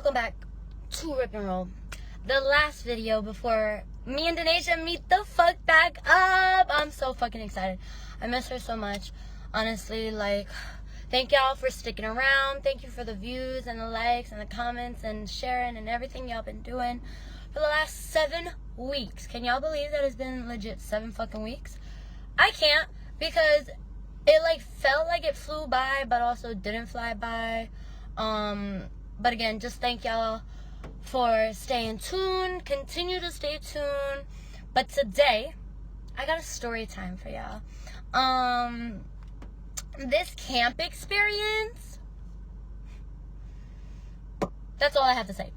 welcome back to Rip and Roll. The last video before me and Danashaaa meet the fuck back up. I'm so fucking excited. I miss her so much. Honestly, like, thank y'all for sticking around. Thank you for the views and the likes and the comments and sharing and everything y'all been doing for the last 7 weeks. Can y'all believe that it's been legit 7 fucking weeks? I can't, because it like felt like it flew by, but also didn't fly by. But again, just thank y'all for staying tuned. Continue to stay tuned. But today, I got a story time for y'all. This camp experience, that's all I have to say.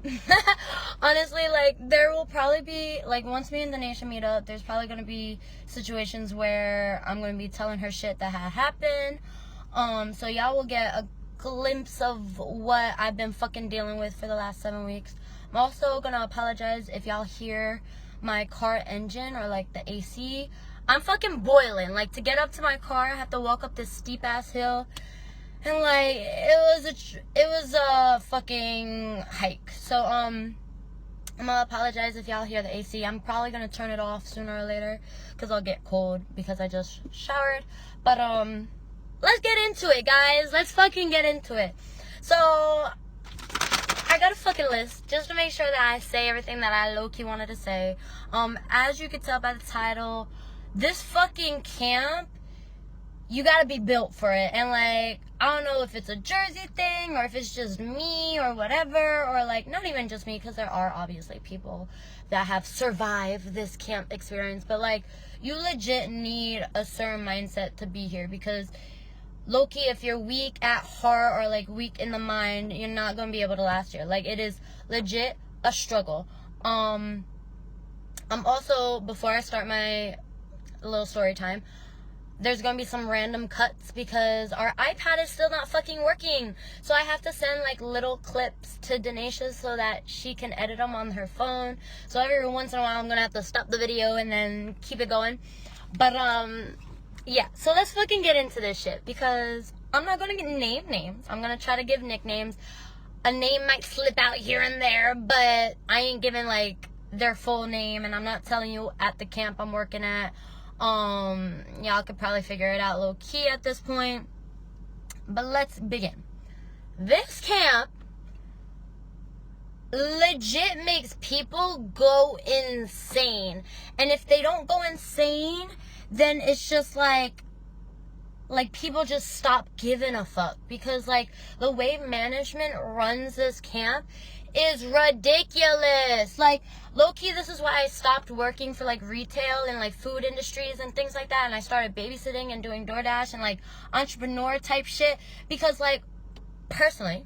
Honestly, like, there will probably be, like, once me and Danashaaa meet up, there's probably going to be situations where I'm going to be telling her shit that had happened. So y'all will get a glimpse of what I've been fucking dealing with for the last 7 weeks. I'm also going to apologize if y'all hear my car engine or, like, the AC. I'm fucking boiling. Like, to get up to my car, I have to walk up this steep-ass hill. And, like, it was a fucking hike. So, I'm gonna apologize if y'all hear the AC. I'm probably gonna turn it off sooner or later, because I'll get cold, because I just showered. But, let's get into it, guys. Let's fucking get into it. So, I got a fucking list, just to make sure that I say everything that I low-key wanted to say. As you can tell by the title, this fucking camp, you gotta be built for it. And, like, I don't know if it's a Jersey thing, or if it's just me, or whatever, or, like, not even just me, because there are obviously people that have survived this camp experience, but, like, you legit need a certain mindset to be here, because low-key, if you're weak at heart, or, like, weak in the mind, you're not gonna be able to last here. Like, it is legit a struggle. I'm also, before I start my little story time, there's gonna be some random cuts because our iPad is still not fucking working. So I have to send, like, little clips to Danashaaa so that she can edit them on her phone. So every once in a while I'm gonna have to stop the video and then keep it going. But, yeah. So let's fucking get into this shit, because I'm not gonna name names. I'm gonna try to give nicknames. A name might slip out here and there, but I ain't giving, like, their full name, and I'm not telling you at the camp I'm working at. Y'all could probably figure it out low-key at this point. But let's begin. This camp legit makes people go insane. And if they don't go insane, then it's just like people just stop giving a fuck. Because, like, the way management runs this camp is ridiculous. Like, low-key, this is why I stopped working for, like, retail and, like, food industries and things like that, and I started babysitting and doing DoorDash and, like, entrepreneur type shit. Because, like, personally,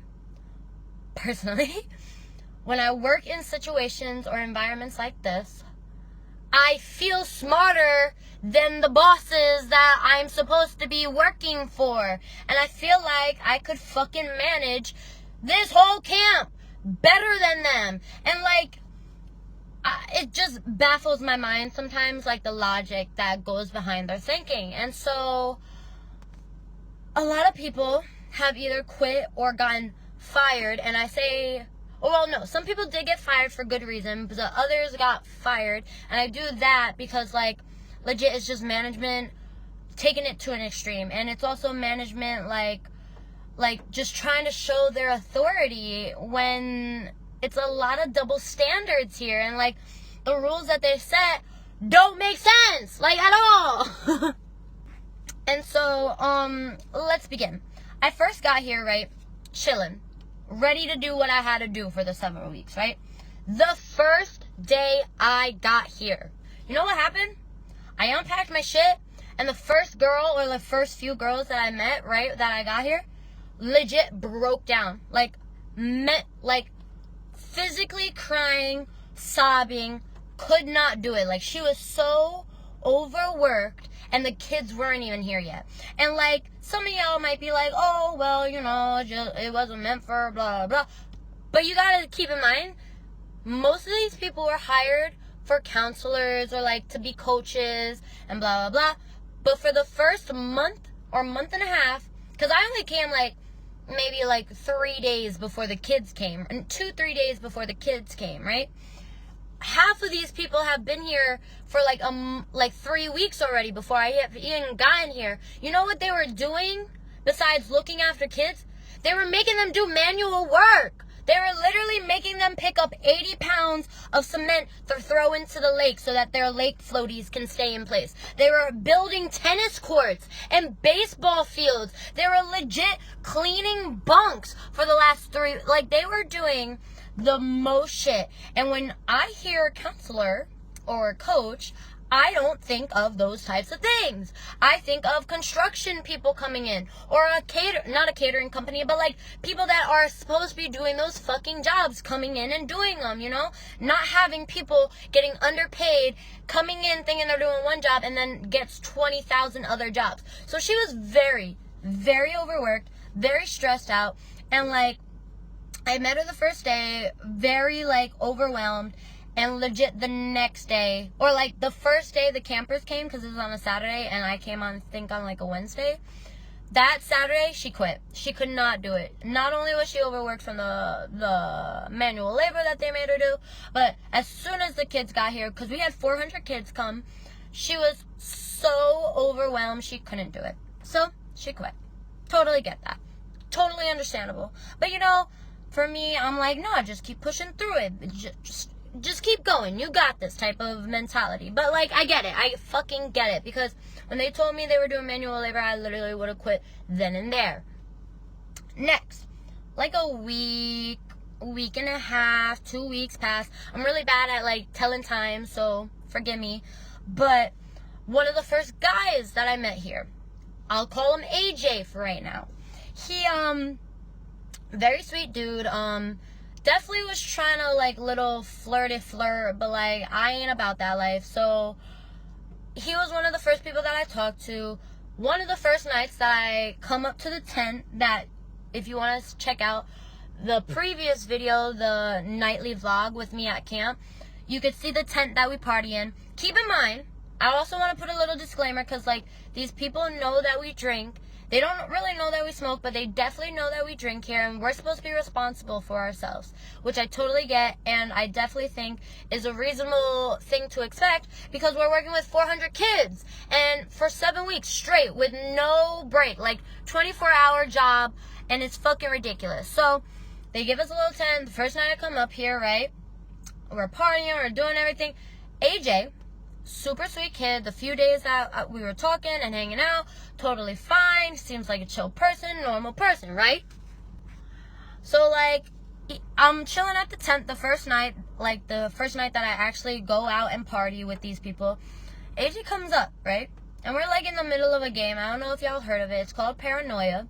when I work in situations or environments like this, I feel smarter than the bosses that I'm supposed to be working for. And I feel like I could fucking manage this whole camp better than them. And, like, it just baffles my mind sometimes, like, the logic that goes behind their thinking. And so a lot of people have either quit or gotten fired. And I say, well, no, some people did get fired for good reason, but the others got fired. And I do that because, like, legit, it's just management taking it to an extreme. And it's also management, like just trying to show their authority when it's a lot of double standards here. And, like, the rules that they set don't make sense, like, at all. And so, let's begin. I first got here, right, chilling, ready to do what I had to do for the 7 weeks, right? The first day I got here, you know what happened? I unpacked my shit, and the first girl, or the first few girls that I met, right, that I got here, legit broke down. Like, physically crying, sobbing, could not do it. Like, she was so overworked, and the kids weren't even here yet. And, like, some of y'all might be like, oh, well, you know, it wasn't meant for blah, blah. But you gotta keep in mind, most of these people were hired for counselors or, like, to be coaches and blah, blah, blah. But for the first month or month and a half, because I only came, like, maybe like 3 days before the kids came, and 2-3 days before the kids came, right? Half of these people have been here for like 3 weeks already before I have even gotten here. You know what they were doing besides looking after kids? They were making them do manual work. They were literally making them pick up 80 pounds of cement to throw into the lake so that their lake floaties can stay in place. They were building tennis courts and baseball fields. They were legit cleaning bunks for the last 3. Like, they were doing the most shit. And when I hear counselor or coach, I don't think of those types of things. I think of construction people coming in, or not a catering company, but like people that are supposed to be doing those fucking jobs coming in and doing them, you know? Not having people getting underpaid, coming in thinking they're doing one job and then gets 20,000 other jobs. So she was very, very overworked, very stressed out, and like I met her the first day, very like overwhelmed. And legit the next day, or like the first day the campers came, because it was on a Saturday, and I came on, I think, on like a Wednesday. That Saturday, she quit. She could not do it. Not only was she overworked from the manual labor that they made her do, but as soon as the kids got here, because we had 400 kids come, she was so overwhelmed she couldn't do it. So she quit. Totally get that. Totally understandable. But you know, for me, I'm like, no, just keep pushing through it. Just keep going. You got this type of mentality. But, like, I get it. I fucking get it. Because when they told me they were doing manual labor, I literally would have quit then and there. Next. Like a week and a half, 2 weeks passed. I'm really bad at, like, telling time, so forgive me. But one of the first guys that I met here, I'll call him AJ for right now. He, very sweet dude, definitely was trying to, like, little flirt, but, like, I ain't about that life. So, he was one of the first people that I talked to. One of the first nights that I come up to the tent, that, if you want to check out the previous video, the nightly vlog with me at camp, you could see the tent that we party in. Keep in mind, I also want to put a little disclaimer, because, like, these people know that we drink. They don't really know that we smoke, but they definitely know that we drink here, and we're supposed to be responsible for ourselves, which I totally get, and I definitely think is a reasonable thing to expect, because we're working with 400 kids, and for 7 weeks straight, with no break, like, 24-hour job, and it's fucking ridiculous. So, they give us a little tent. The first night I come up here, right, we're partying, we're doing everything. AJ, super sweet kid. The few days that we were talking and hanging out, totally fine. Seems like a chill person, normal person, right? So, like, I'm chilling at the tent the first night, like, the first night that I actually go out and party with these people. AJ comes up, right? And we're, like, in the middle of a game. I don't know if y'all heard of it. It's called Paranoia.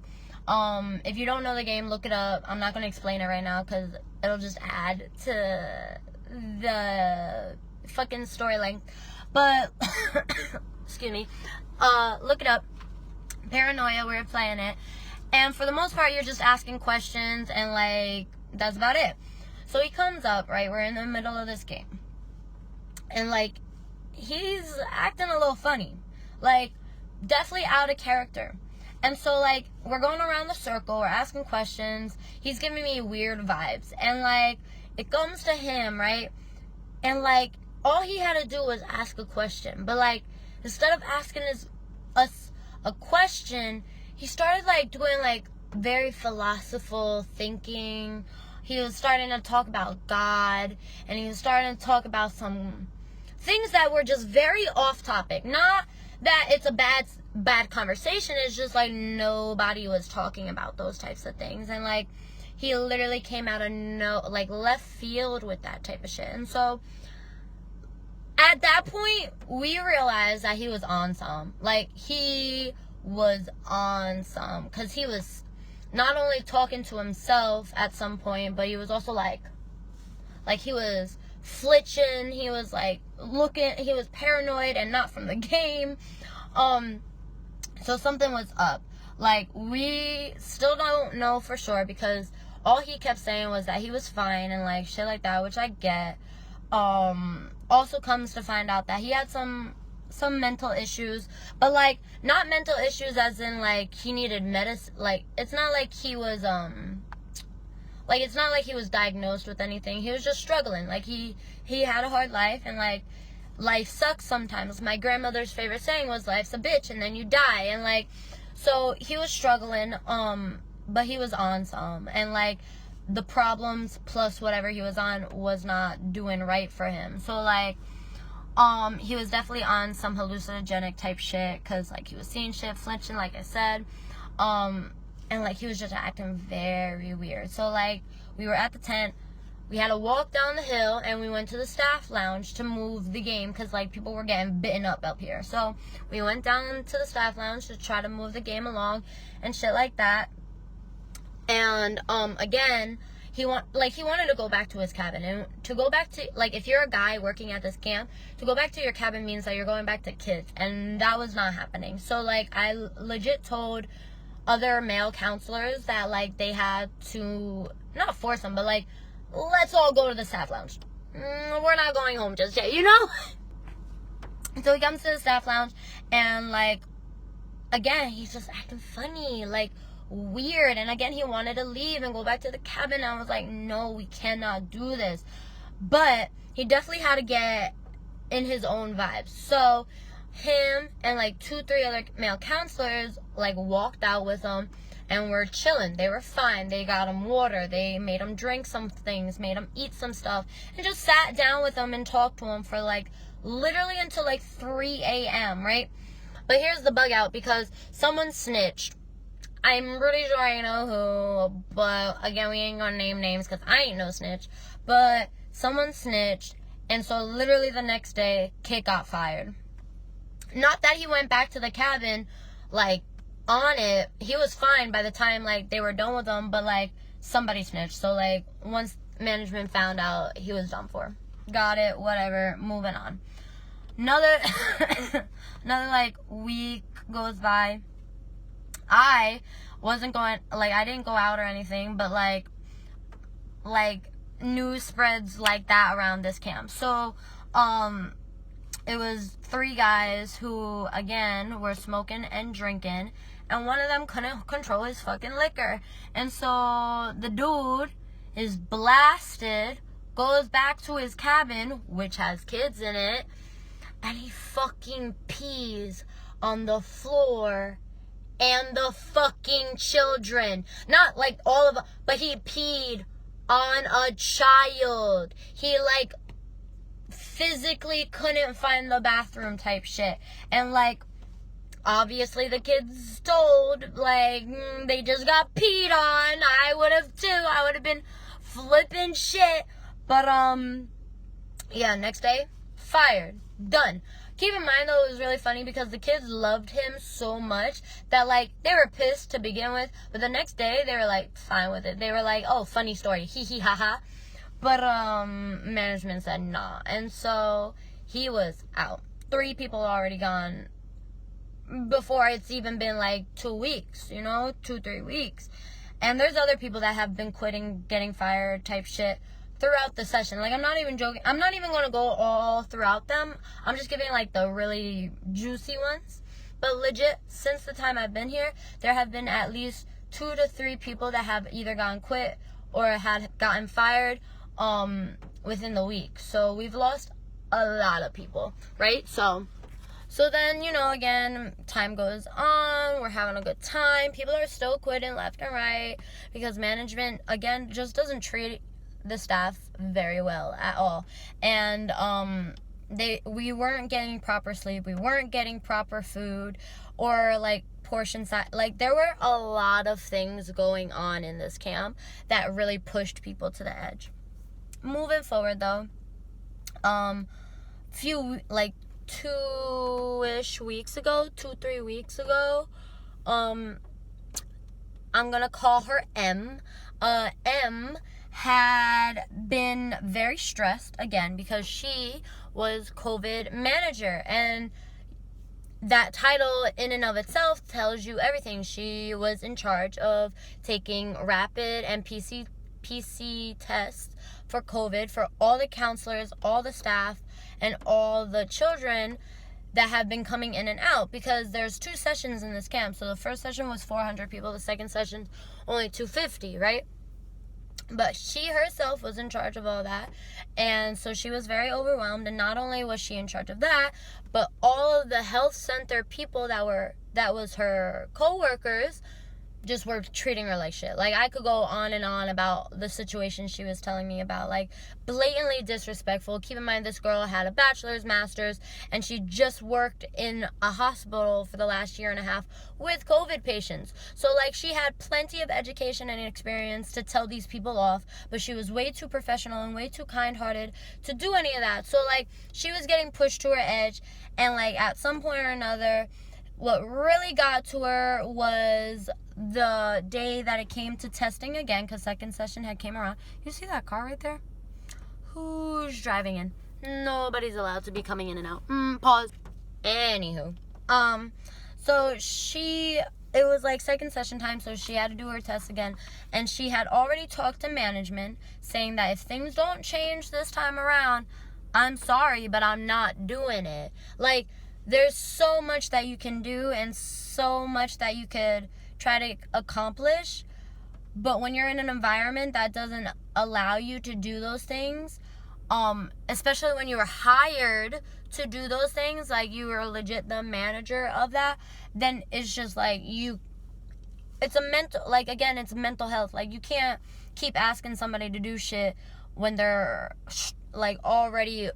If you don't know the game, look it up. I'm not going to explain it right now, because it'll just add to the fucking storyline. But, excuse me, look it up. Paranoia, we were playing it. And for the most part, you're just asking questions, and, like, that's about it. So he comes up, right? We're in the middle of this game. And, like, he's acting a little funny. Like, definitely out of character. And so, like, we're going around the circle, we're asking questions. He's giving me weird vibes. And, like, it comes to him, right? And, like, all he had to do was ask a question. But, like, instead of asking us a question, he started, like, doing, like, very philosophical thinking. He was starting to talk about God. And he was starting to talk about some things that were just very off topic. Not that it's a bad conversation. It's just, like, nobody was talking about those types of things. And, like, he literally came out of left field with that type of shit. And so, at that point, we realized that he was on some. Like, he was on some. Because he was not only talking to himself at some point, but he was also, like he was flitching. He was, like, he was paranoid and not from the game. So something was up. Like, we still don't know for sure, because all he kept saying was that he was fine and, like, shit like that, which I get. Also comes to find out that he had some some mental issues, but like not mental issues as in like he needed medicine. Like it's not like he was like it's not like he was diagnosed with anything. He was just struggling. Like he had a hard life, and like life sucks sometimes. My grandmother's favorite saying was life's a bitch and then you die. And like, so he was struggling, but he was on some, and like the problems plus whatever he was on was not doing right for him. So like he was definitely on some hallucinogenic type shit, because like he was seeing shit, flinching, like I said, and like he was just acting very weird. So like we were at the tent, we had to walk down the hill, and we went to the staff lounge to move the game, because like people were getting bitten up here. So we went down to the staff lounge to try to move the game along and shit like that. And again, he wanted to go back to his cabin. And to go back to, like, if you're a guy working at this camp, to go back to your cabin means that you're going back to kids, and that was not happening. So like I legit told other male counselors that like they had to not force them, but like, let's all go to the staff lounge. We're not going home just yet, you know? So he comes to the staff lounge, and like again, he's just acting funny, like weird. And again, he wanted to leave and go back to the cabin. I was like, no, we cannot do this. But he definitely had to get in his own vibes. So him and like 2-3 other male counselors like walked out with him, and we're chilling. They were fine. They got him water. They made him drink some things, made him eat some stuff, and just sat down with him and talked to him for like literally until like 3 a.m., right? But here's the bug out, because someone snitched. I'm pretty sure I know who, but again, we ain't gonna name names because I ain't no snitch. But someone snitched, and so literally the next day, Kit got fired. Not that he went back to the cabin, like, on it. He was fine by the time, like, they were done with him, but, like, somebody snitched. So, like, once management found out, he was done for. Got it, whatever, moving on. Another, like, week goes by. I wasn't going, like, I didn't go out or anything, but, like, news spreads like that around this camp. So, it was 3 guys who, again, were smoking and drinking, and one of them couldn't control his fucking liquor. And so, the dude is blasted, goes back to his cabin, which has kids in it, and he fucking pees on the floor and the fucking children. Not like all of them, but he peed on a child. He like physically couldn't find the bathroom type shit. And like, obviously the kids told, like, they just got peed on. I would have too. I would have been flipping shit. But yeah, next day, fired. Done. Keep in mind, though, it was really funny because the kids loved him so much that, like, they were pissed to begin with. But the next day, they were, like, fine with it. They were like, oh, funny story. Hee hee ha ha. But, management said nah. And so, he was out. 3 people already gone before it's even been, like, 2 weeks, you know? 2-3 weeks. And there's other people that have been quitting, getting fired type shit throughout the session. Like, I'm not even joking. I'm not even going to go all throughout them. I'm just giving, like, the really juicy ones. But legit, since the time I've been here, there have been at least 2 to 3 people that have either gone quit or had gotten fired within the week. So we've lost a lot of people, right? So then, you know, again, time goes on. We're having a good time. People are still quitting left and right because management, again, just doesn't treat the staff very well at all. And we weren't getting proper sleep, we weren't getting proper food, or like portion size. Like, there were a lot of things going on in this camp that really pushed people to the edge. Moving forward though, few, like 2-3 weeks ago, I'm gonna call her M. M had been very stressed again because she was COVID manager, and that title in and of itself tells you everything. She was in charge of taking rapid and PC tests for COVID for all the counselors, all the staff, and all the children that have been coming in and out, because there's 2 sessions in this camp. So the first session was 400 people, the second session only 250, right? But she herself was in charge of all that, and so she was very overwhelmed. And not only was she in charge of that, but all of the health center people that was her co-workers just were treating her like shit. Like, I could go on and on about the situation she was telling me about, like, blatantly disrespectful. Keep in mind, this girl had a bachelor's, master's, and she just worked in a hospital for the last year and a half with COVID patients. So, like, she had plenty of education and experience to tell these people off, but she was way too professional and way too kind-hearted to do any of that. So, like, she was getting pushed to her edge, and, like, at some point or another, what really got to her was the day that it came to testing again, because second session had came around. You see that car right there? Who's driving in? Nobody's allowed to be coming in and out. Pause. Anywho. So it was like second session time, so she had to do her test again. And she had already talked to management, saying that if things don't change this time around, I'm sorry, but I'm not doing it. Like, there's so much that you can do and so much that you could try to accomplish, but when you're in an environment that doesn't allow you to do those things, especially when you were hired to do those things, like you were legit the manager of that, then it's just like it's mental health. Like, you can't keep asking somebody to do shit when they're like already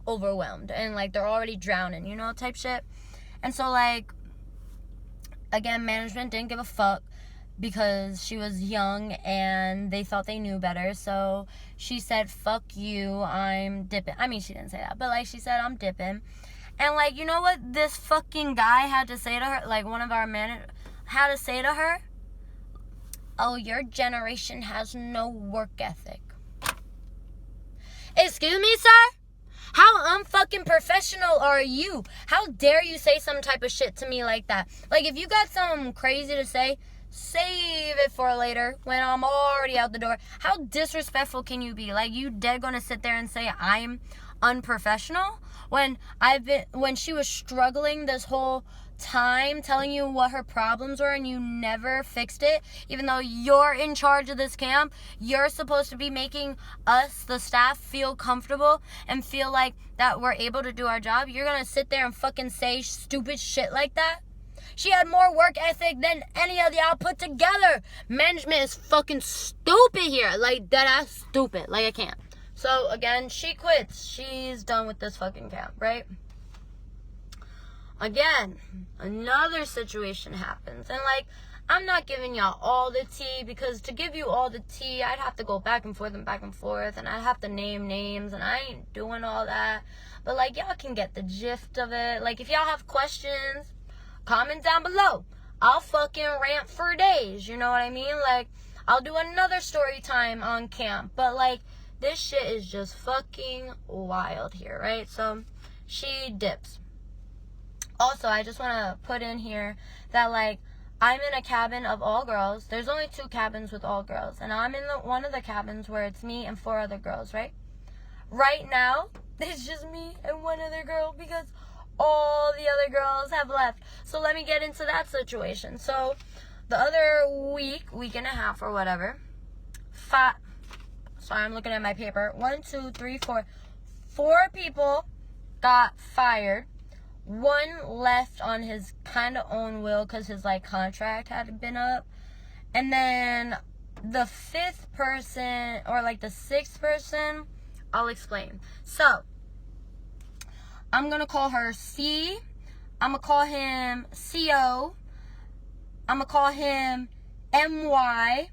overwhelmed and like they're already drowning, type shit. And so, like, again, management didn't give a fuck because she was young and they thought they knew better. So she said, fuck you, I'm dipping. I mean, she didn't say that, but like, she said, I'm dipping. And like, you know what this fucking guy had to say to her? Like, one of our managers had to say to her, oh, your generation has no work ethic. Excuse me, sir? How unfucking professional are you? How dare you say some type of shit to me like that? Like, if you got something crazy to say, save it for later when I'm already out the door. How disrespectful can you be? Like, you dead gonna sit there and say I'm unprofessional when she was struggling this whole time telling you what her problems were and you never fixed it, even though you're in charge of this camp. You're supposed to be making us, the staff, feel comfortable and feel like that we're able to do our job. You're gonna sit there and fucking say stupid shit like that? She had more work ethic than any of y'all put together. Management is fucking stupid here. Like, dead ass stupid. Like, I can't. So again, she quits. She's done with this fucking camp, right? Again, another situation happens. And like, I'm not giving y'all all the tea, because to give you all the tea, I'd have to go back and forth, and I'd have to name names, and I ain't doing all that. But like, y'all can get the gist of it. Like, if y'all have questions, comment down below. I'll fucking rant for days, you know what I mean? Like, I'll do another story time on camp. But like, this shit is just fucking wild here, right? So, she dips. Also, I just want to put in here that, like, I'm in a cabin of all girls. There's only 2 cabins with all girls. And I'm in one of the cabins where it's me and 4 other girls, right? Right now, it's just me and 1 other girl because all the other girls have left. So let me get into that situation. So the other week and a half or whatever, sorry, I'm looking at my paper. 1, 2, 3, 4. 4 people got fired. 1 left on his kind of own will because his like contract had been up. And then the 5th person, or like the 6th person, I'll explain. So I'm gonna call her C. I'm gonna call him CO. I'm gonna call him MY.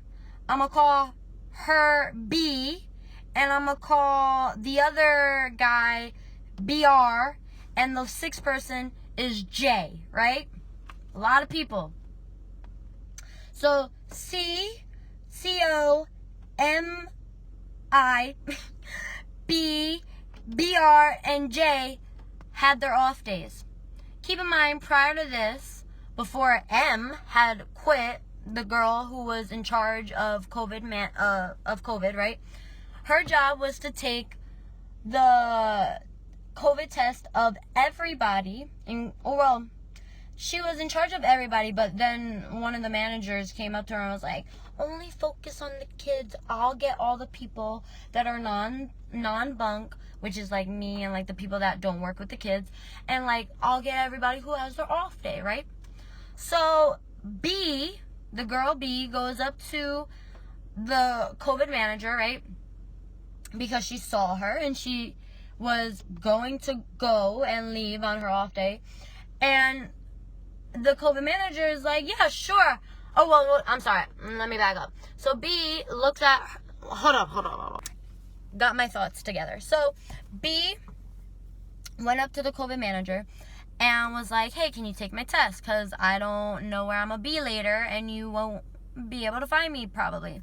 I'm gonna call her B. And I'm gonna call the other guy BR. And the 6th person is J, right? A lot of people. So C, CO, MI, B, BR, and J had their off days. Keep in mind, prior to this, before M had quit, the girl who was in charge of COVID, right? Her job was to take the COVID test of everybody. Well, she was in charge of everybody, but then one of the managers came up to her and was like, only focus on the kids. I'll get all the people that are non-bunk, which is like me and like the people that don't work with the kids, and like I'll get everybody who has their off day, right? So B, the girl B, goes up to the COVID manager, right? Because she saw her and she was going to go and leave on her off day, and the COVID manager is like, yeah, sure. Oh, well, I'm sorry. Let me back up. So B looks at her. Hold up. Got my thoughts together. So B went up to the COVID manager and was like, hey, can you take my test? Because I don't know where I'm going to be later and you won't be able to find me probably.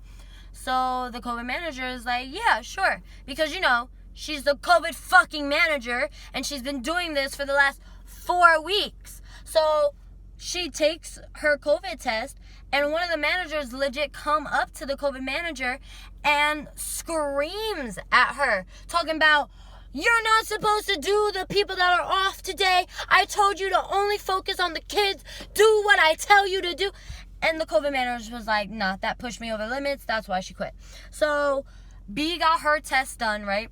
So the COVID manager is like, yeah, sure. Because, you know, she's the COVID fucking manager and she's been doing this for the last 4 weeks. So she takes her COVID test, and one of the managers legit come up to the COVID manager and screams at her, talking about, you're not supposed to do the people that are off today. I told you to only focus on the kids. Do what I tell you to do. And the COVID manager was like, nah, that pushed me over limits. That's why she quit. So B got her test done, right?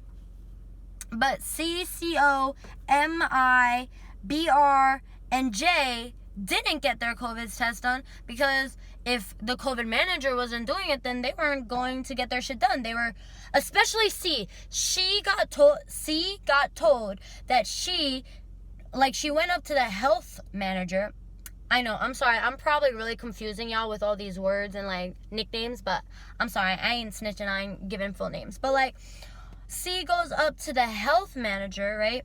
But C, CO, MI, BR, and J didn't get their COVID test done, because if the COVID manager wasn't doing it, then they weren't going to get their shit done. They were, especially C. C got told that she went up to the health manager. I know, I'm sorry, I'm probably really confusing y'all with all these words and like nicknames, but I'm sorry, I ain't snitching, I ain't giving full names. But like, C goes up to the health manager, right?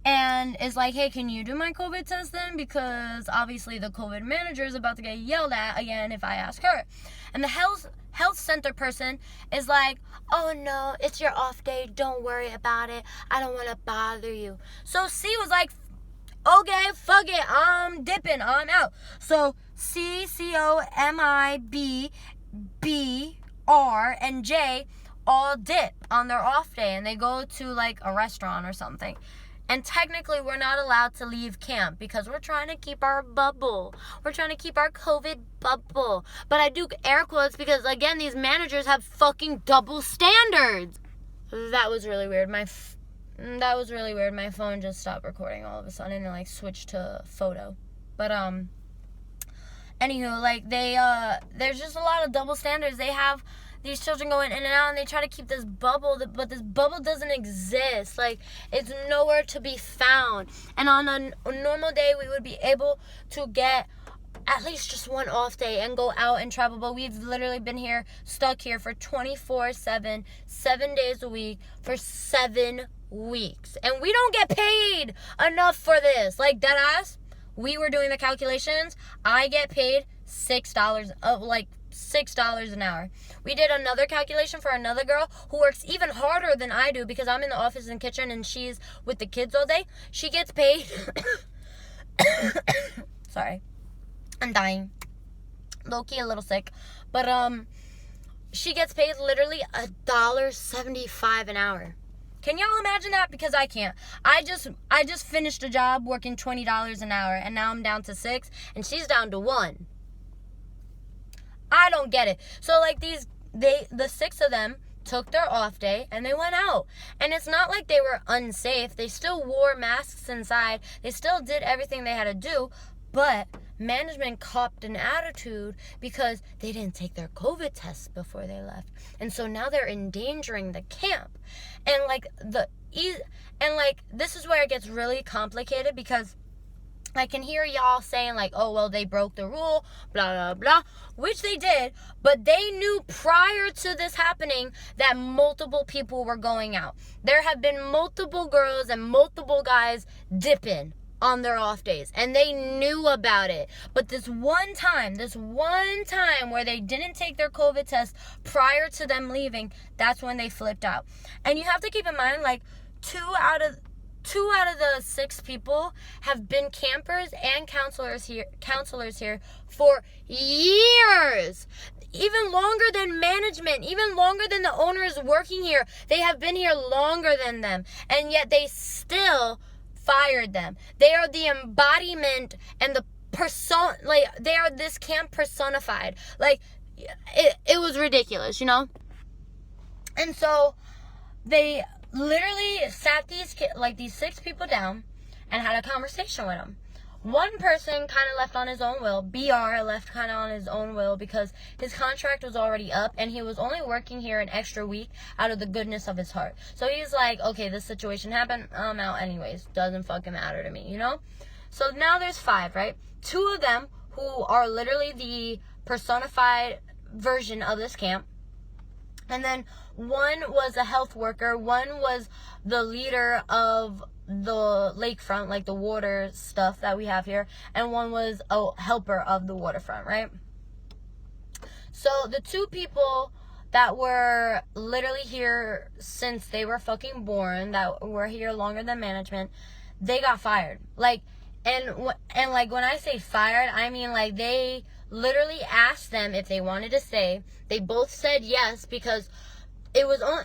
And is like, hey, can you do my COVID test then? Because obviously the COVID manager is about to get yelled at again if I ask her. And the health center person is like, oh no, it's your off day. Don't worry about it. I don't want to bother you. So C was like, okay, fuck it. I'm dipping. I'm out. So C, CO, MI, B, R, and J all dip on their off day. And they go to like a restaurant or something. And technically, we're not allowed to leave camp because we're trying to keep our bubble. We're trying to keep our COVID bubble. But I do air quotes because, again, these managers have fucking double standards. That was really weird. My phone just stopped recording all of a sudden and, like, switched to photo. But, anywho, like, there's just a lot of double standards. They have these children going in and out, and they try to keep this bubble, but this bubble doesn't exist. Like, it's nowhere to be found. And on a normal day, we would be able to get at least just one off day and go out and travel. But we've literally been stuck here for 24/7, 7 days a week for 7 weeks. And we don't get paid enough for this. Like, deadass, we were doing the calculations. I get paid $6, $6 an hour. We did another calculation for another girl who works even harder than I do because I'm in the office and kitchen and she's with the kids all day. She gets paid sorry, I'm dying, low-key a little sick, but she gets paid literally $1.75 an hour. Can y'all imagine that? Because I can't. I just finished a job working $20 an hour, and now I'm down to $6 and she's down to $1. I don't get it. So like the 6 of them took their off day and they went out. And it's not like they were unsafe. They still wore masks inside. They still did everything they had to do. But management copped an attitude because they didn't take their COVID tests before they left. And so now they're endangering the camp. And this is where it gets really complicated, because I can hear y'all saying like, oh, well, they broke the rule, blah, blah, blah, which they did, but they knew prior to this happening that multiple people were going out. There have been multiple girls and multiple guys dipping on their off days, and they knew about it. But this one time where they didn't take their COVID test prior to them leaving, that's when they flipped out. And you have to keep in mind, like, 2 out of 2 out of the 6 people have been campers and counselors here for years. Even longer than management, even longer than the owners working here. They have been here longer than them, and yet they still fired them. They are the embodiment and the person, like, they are this camp personified. Like, it was ridiculous, you know? And so they literally sat these 6 people down and had a conversation with them. One person kind of left on his own will. BR left kind of on his own will because his contract was already up and he was only working here an extra week out of the goodness of his heart. So he's like, okay, this situation happened. I'm out anyways. Doesn't fucking matter to me, you know? So now there's 5, right? 2 of them who are literally the personified version of this camp. And then one was a health worker. One was the leader of the lakefront, like the water stuff that we have here, and one was a helper of the waterfront, right? So the 2 people that were literally here since they were fucking born, that were here longer than management, they got fired. Like, and like when I say fired, I mean like they literally asked them if they wanted to stay. They both said yes because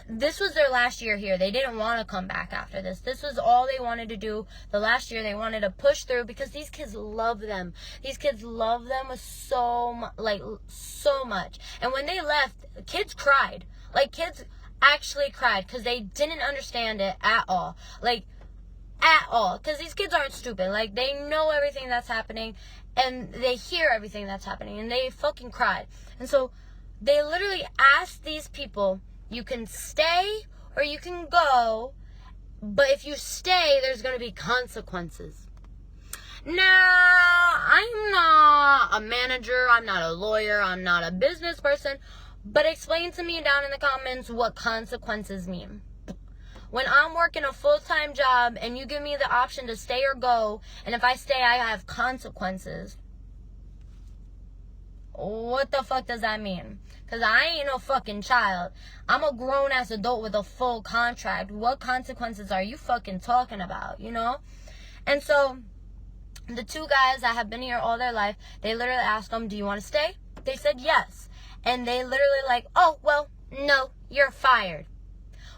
this was their last year here. They didn't want to come back after this. This was all they wanted to do. The last year they wanted to push through because these kids love them. These kids love them with so much. And when they left, kids cried. Like, kids actually cried because they didn't understand it at all. Like, at all. Because these kids aren't stupid. Like, they know everything that's happening and they hear everything that's happening and they fucking cried. And so they literally asked these people, you can stay or you can go, but if you stay, there's going to be consequences. Now, I'm not a manager, I'm not a lawyer, I'm not a business person, but explain to me down in the comments what consequences mean. When I'm working a full-time job and you give me the option to stay or go, and if I stay, I have consequences. What the fuck does that mean? Because I ain't no fucking child. I'm a grown-ass adult with a full contract. What consequences are you fucking talking about, you know? And so, the 2 guys that have been here all their life, they literally asked them, do you want to stay? They said yes. And they literally like, oh, well, no, you're fired.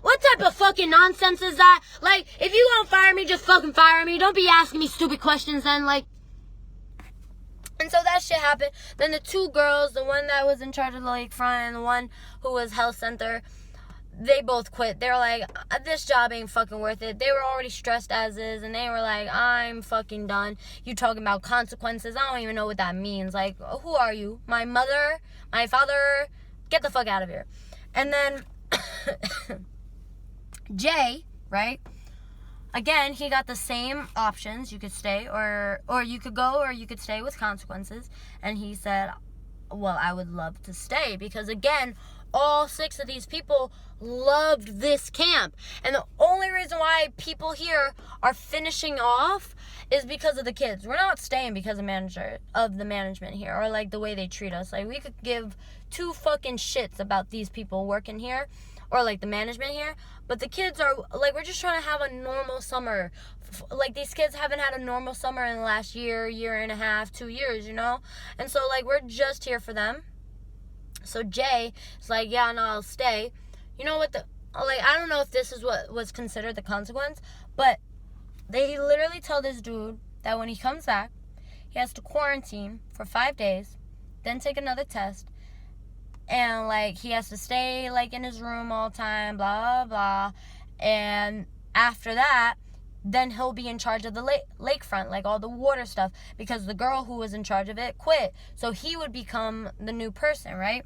What type of fucking nonsense is that? Like, if you gonna fire me, just fucking fire me. Don't be asking me stupid questions then, like. And so that shit happened. Then the 2 girls, the one that was in charge of the lakefront and the one who was health center, they both quit. They were like, this job ain't fucking worth it. They were already stressed as is, and they were like, I'm fucking done. You talking about consequences? I don't even know what that means. Like, who are you? My mother? My father? Get the fuck out of here. And then Jay, right? Again, he got the same options. You could stay or you could go or you could stay with consequences. And he said, well, I would love to stay because, again, all 6 of these people loved this camp. And the only reason why people here are finishing off is because of the kids. We're not staying because of the management here or, like, the way they treat us. Like, we could give 2 fucking shits about these people working here or, like, the management here. But the kids are, like, we're just trying to have a normal summer. Like, these kids haven't had a normal summer in the last year and a half, 2 years, you know? And so, like, we're just here for them. So Jay is like, yeah, no, I'll stay. You know what I don't know if this is what was considered the consequence, but they literally tell this dude that when he comes back, he has to quarantine for 5 days, then take another test, and, like, he has to stay, like, in his room all the time, blah, blah, blah. And after that, then he'll be in charge of the lakefront, like, all the water stuff, because the girl who was in charge of it quit. So he would become the new person, right?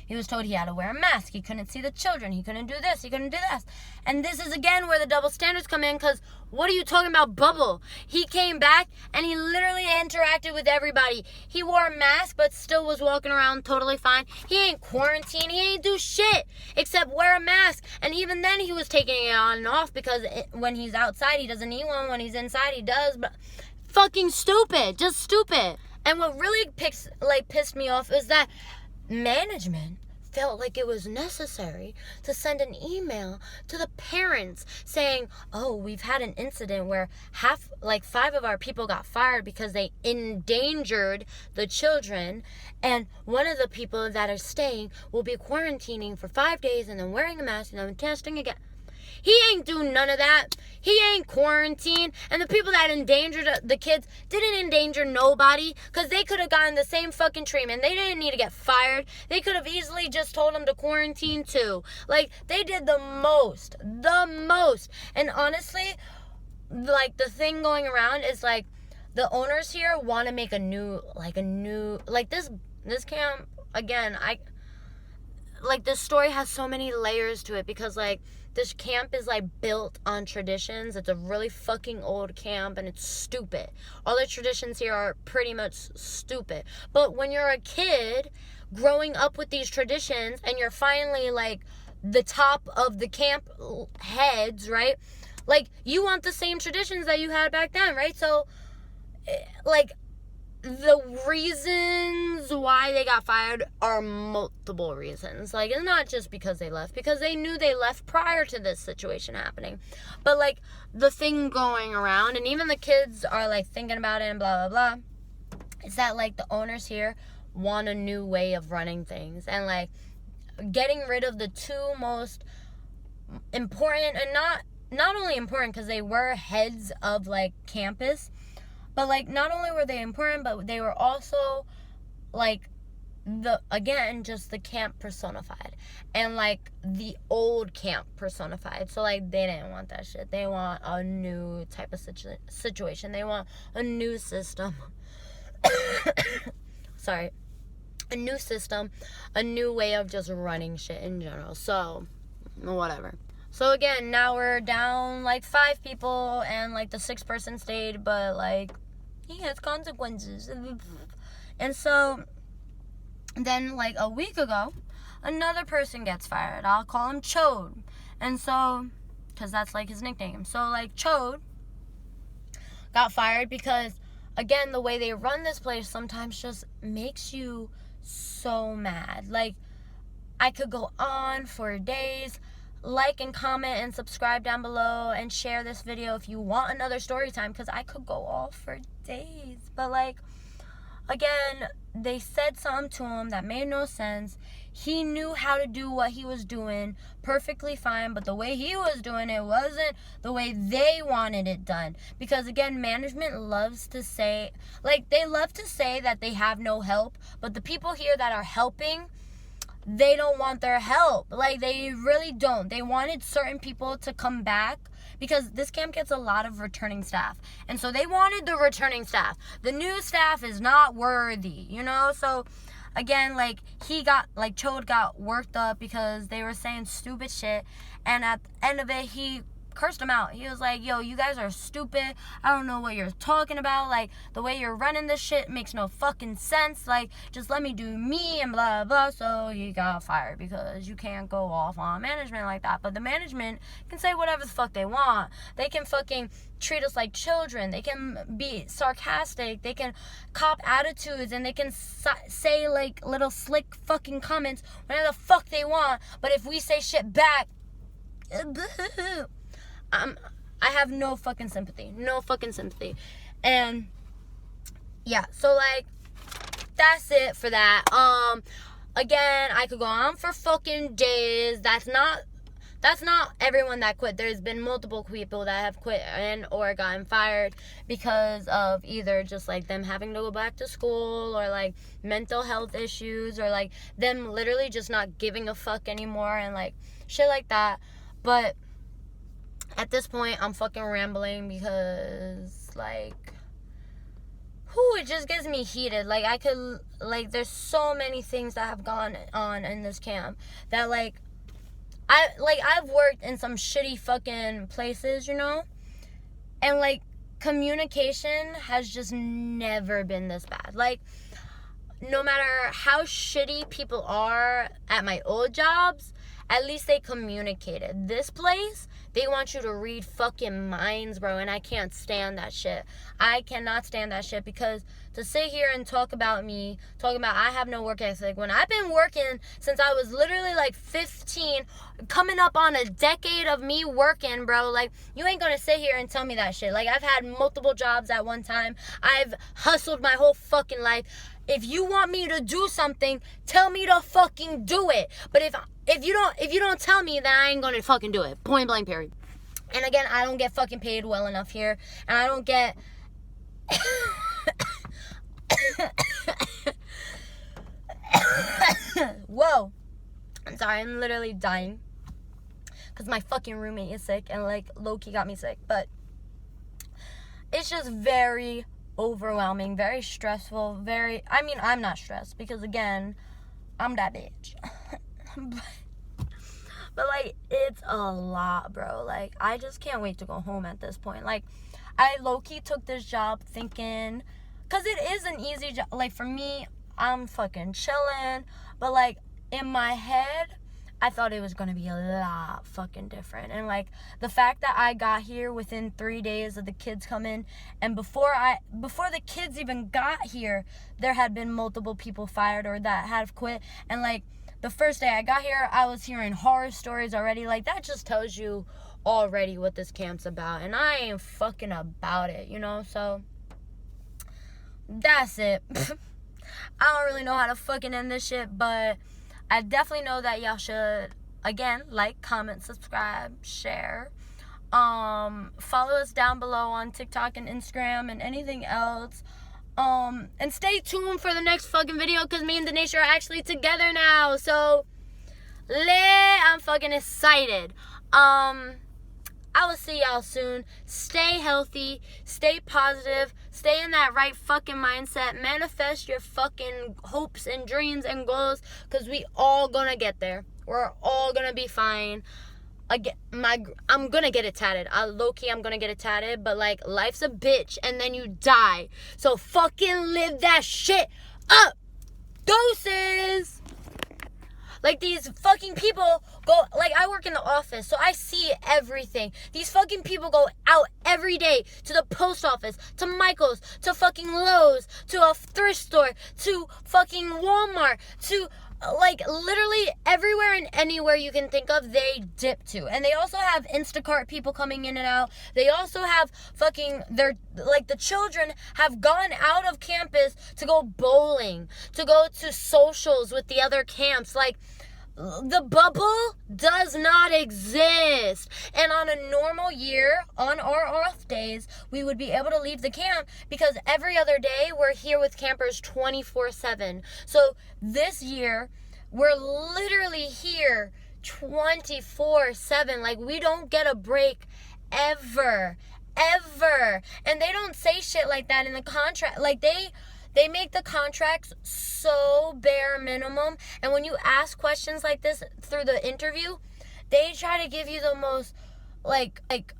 He was told he had to wear a mask. He couldn't see the children. He couldn't do this. He couldn't do this. And this is, again, where the double standards come in, because what are you talking about, Bubble? He came back, and he literally interacted with everybody. He wore a mask, but still was walking around totally fine. He ain't quarantined. He ain't do shit except wear a mask. And even then, he was taking it on and off, because when he's outside, he doesn't need one. When he's inside, he does. But fucking stupid. Just stupid. And what really pissed me off is that management felt like it was necessary to send an email to the parents saying, oh, we've had an incident where 5 of our people got fired because they endangered the children, and one of the people that are staying will be quarantining for 5 days and then wearing a mask and then testing again. He ain't do none of that. He ain't quarantined. And the people that endangered the kids didn't endanger nobody, because they could have gotten the same fucking treatment. They didn't need to get fired. They could have easily just told them to quarantine too. Like, they did the most. And honestly, like, the thing going around is, like, the owners here want to make a new this camp, again, this story has so many layers to it, because, like, this camp is, like, built on traditions. It's a really fucking old camp, and it's stupid. All the traditions here are pretty much stupid. But when you're a kid growing up with these traditions, and you're finally, like, the top of the camp heads, right? Like, you want the same traditions that you had back then, right? So, like, the reasons why they got fired are multiple reasons. Like, it's not just because they left, because they knew they left prior to this situation happening. But, like, the thing going around, and even the kids are, like, thinking about it and blah, blah, blah, is that, like, the owners here want a new way of running things. And, like, getting rid of the two most important, and not only important because they were heads of, like, campus, but, like, not only were they important, but they were also, like, just the camp personified. And, like, the old camp personified. So, like, they didn't want that shit. They want a new type of situation. They want a new system. Sorry. A new system. A new way of just running shit in general. So, whatever. So, again, now we're down, like, 5 people, and, like, the 6th person stayed, but, like, he has consequences. And so, then, like, a week ago, another person gets fired. I'll call him Chode. And so, because that's, like, his nickname. So, like, Chode got fired because, again, the way they run this place sometimes just makes you so mad. Like, I could go on for days. Like and comment and subscribe down below and share this video if you want another story time, because I could go off for days. But, like, again, they said something to him that made no sense. He knew how to do what he was doing perfectly fine, but the way he was doing it wasn't the way they wanted it done. Because, again, management loves to say, like, they love to say that they have no help, but the people here that are helping, they don't want their help. Like, they really don't. They wanted certain people to come back, because this camp gets a lot of returning staff. And so they wanted the returning staff. The new staff is not worthy, you know? So, again, like, Chode got worked up because they were saying stupid shit. And at the end of it, he cursed them out. He was like, yo, you guys are stupid. I don't know what you're talking about. Like, the way you're running this shit makes no fucking sense. Like, just let me do me and blah, blah. So he got fired because you can't go off on management like that. But the management can say whatever the fuck they want. They can fucking treat us like children. They can be sarcastic. They can cop attitudes, and they can say, like, little slick fucking comments whenever the fuck they want. But if we say shit back, I have no fucking sympathy. And yeah, so, like, that's it for that. Again, I could go on for fucking days. That's not everyone that quit. There's been multiple people that have quit and or gotten fired because of either just, like, them having to go back to school, or, like, mental health issues, or, like, them literally just not giving a fuck anymore, and, like, shit like that. But at this point, I'm fucking rambling because, like, it just gets me heated. Like, there's so many things that have gone on in this camp that, like, I've worked in some shitty fucking places, you know? And, like, communication has just never been this bad. Like, no matter how shitty people are at my old jobs, at least they communicated. This place, They want you to read fucking minds, bro, and I can't stand that shit. I cannot stand that shit, because to sit here and talk about me, talking about I have no work ethic, when I've been working since I was literally like 15, coming up on a decade of me working, bro. Like, you ain't gonna sit here and tell me that shit. Like, I've had multiple jobs at one time. I've hustled my whole fucking life. If you want me to do something, tell me to fucking do it. But if you don't tell me, then I ain't gonna fucking do it. Point blank, period. And again, I don't get fucking paid well enough here, and I don't get whoa, I'm sorry, I'm literally dying because my fucking roommate is sick, and like low-key got me sick. But it's just very overwhelming, very stressful, I'm not stressed, because again, I'm that bitch. but like, it's a lot, bro. Like, I just can't wait to go home at this point. Like, I low-key took this job thinking, because it is an easy job. Like, for me, I'm fucking chilling, but like, in my head, I thought it was going to be a lot fucking different. And like, the fact that I got here within 3 days of the kids coming, and before the kids even got here, there had been multiple people fired or that had quit. And like, the first day I got here, I was hearing horror stories already. Like, that just tells you already what this camp's about, and I ain't fucking about it, you know? So that's it. I don't really know how to fucking end this shit, but I definitely know that y'all should, again, like, comment, subscribe, share. Follow us down below on TikTok and Instagram and anything else. And stay tuned for the next fucking video, because me and Danashaaa are actually together now. So, I'm fucking excited. I will see y'all soon. Stay healthy, stay positive, stay in that right fucking mindset, manifest your fucking hopes and dreams and goals, because we all gonna get there. We're all gonna be fine. Again, I'm gonna get it tatted. Low-key, I'm gonna get it tatted, but like, life's a bitch and then you die. So fucking live that shit up. Doses. Like, these fucking people go, like, I work in the office, so I see everything. These fucking people go out every day to the post office, to Michael's, to fucking Lowe's, to a thrift store, to fucking Walmart, to, like, literally everywhere and anywhere you can think of, they dip to. And they also have Instacart people coming in and out. They also have fucking, the children have gone out of campus to go bowling, to go to socials with the other camps. Like, the bubble does not exist. And on a normal year, on our off days, we would be able to leave the camp, because every other day we're here with campers 24/7. So this year, we're literally here 24/7. Like, we don't get a break ever. And they don't say shit like that in the contract. Like, they make the contracts so bare minimum, and when you ask questions like this through the interview, they try to give you the most like